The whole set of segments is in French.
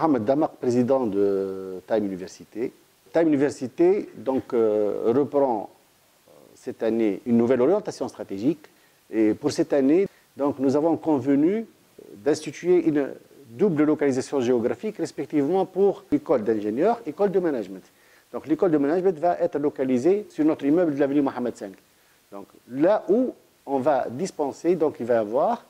Mohamed Damaq, président de Time Université. Time Université donc, reprend cette année une nouvelle orientation stratégique. Et pour cette année, donc, nous avons convenu d'instituer une double localisation géographique, respectivement pour l'école d'ingénieurs et l'école de management. Donc l'école de management va être localisée sur notre immeuble de l'avenue Mohamed V. Donc là où on va dispenser, donc il va y avoir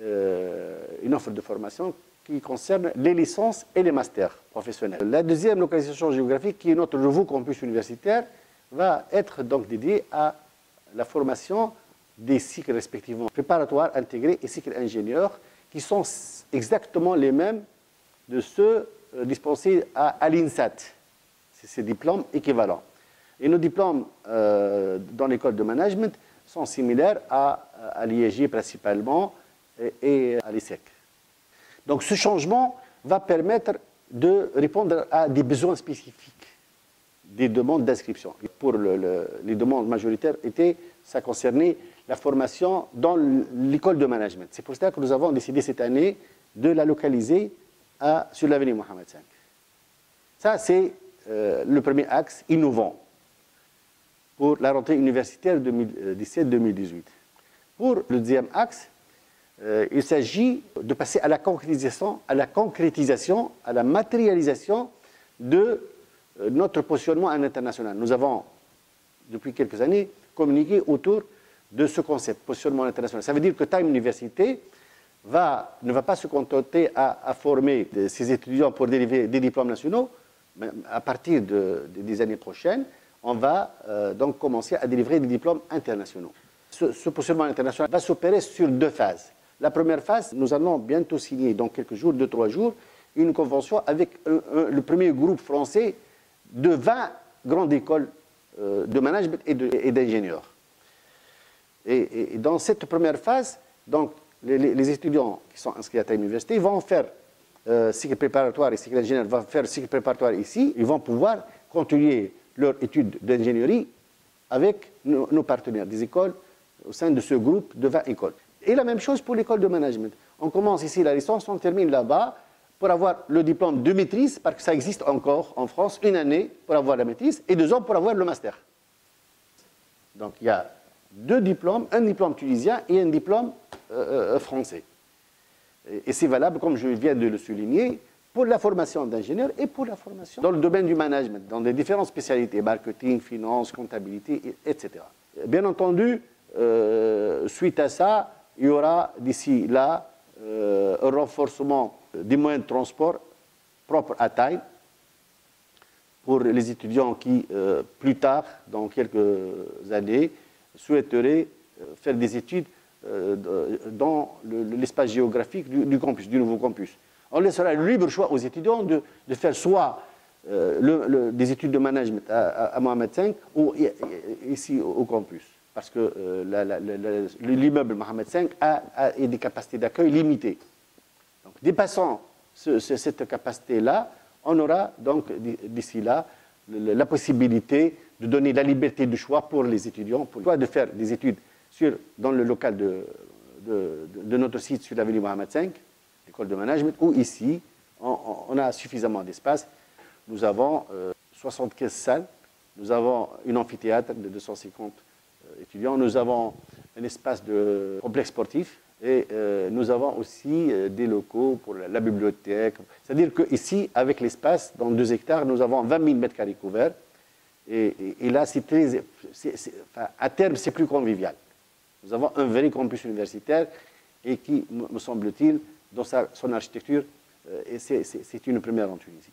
une offre de formation qui concerne les licences et les masters professionnels. La deuxième localisation géographique, qui est notre nouveau campus universitaire, va être donc dédiée à la formation des cycles respectivement préparatoires, intégrés et cycles ingénieurs, qui sont exactement les mêmes de ceux dispensés à l'INSAT. C'est ces diplômes équivalents. Et nos diplômes dans l'école de management sont similaires à l'IEG principalement et à l'ESSEC. Donc ce changement va permettre de répondre à des besoins spécifiques des demandes d'inscription. Pour les demandes majoritaires, ça concernait la formation dans l'école de management. C'est pour cela que nous avons décidé cette année de la localiser sur l'avenue Mohamed V. Ça, c'est le premier axe innovant pour la rentrée universitaire 2017-2018. Pour le deuxième axe, il s'agit de passer à la concrétisation, à la matérialisation de notre positionnement à l'international. Nous avons, depuis quelques années, communiqué autour de ce concept, positionnement international. Ça veut dire que Time Université ne va pas se contenter à former ses étudiants pour délivrer des diplômes nationaux, mais à partir des années prochaines, on va donc commencer à délivrer des diplômes internationaux. Ce positionnement international va s'opérer sur deux phases. La première phase, nous allons bientôt signer, dans quelques jours, 2-3 jours, une convention avec le premier groupe français de 20 grandes écoles de management et d'ingénieurs. Et dans cette première phase, donc, les étudiants qui sont inscrits à Time Université vont faire cycle préparatoire et cycle ingénieur, vont faire cycle préparatoire ici, ils vont pouvoir continuer leur étude d'ingénierie avec nos partenaires des écoles au sein de ce groupe de 20 écoles. Et la même chose pour l'école de management. On commence ici la licence, on termine là-bas pour avoir le diplôme de maîtrise, parce que ça existe encore en France, 1 année pour avoir la maîtrise et 2 ans pour avoir le master. Donc il y a 2 diplômes, un diplôme tunisien et un diplôme français. Et c'est valable, comme je viens de le souligner, pour la formation d'ingénieur et pour la formation dans le domaine du management, dans les différentes spécialités, marketing, finance, comptabilité, etc. Bien entendu, suite à ça, il y aura d'ici là un renforcement des moyens de transport propres à Time pour les étudiants qui, plus tard, dans quelques années, souhaiteraient faire des études dans l'espace géographique du campus, du nouveau campus. On laissera le libre choix aux étudiants de faire soit des études de management à Mohamed V ou ici au campus. Parce que l'immeuble Mohamed V a des capacités d'accueil limitées. Donc, dépassant cette capacité-là, on aura donc d'ici là la possibilité de donner la liberté de choix pour les étudiants, soit de faire des études dans le local de notre site sur l'avenue Mohamed V, l'école de management, ou ici, on a suffisamment d'espace. Nous avons 75 salles, nous avons un amphithéâtre de 250 étudiants, nous avons un espace de complexe sportif et nous avons aussi des locaux pour la bibliothèque. C'est-à-dire qu'ici, avec l'espace, dans 2 hectares, nous avons 20 000 mètres carrés couverts et là, à terme, c'est plus convivial. Nous avons un vrai campus universitaire et qui, me semble-t-il, dans son architecture, c'est une première en Tunisie.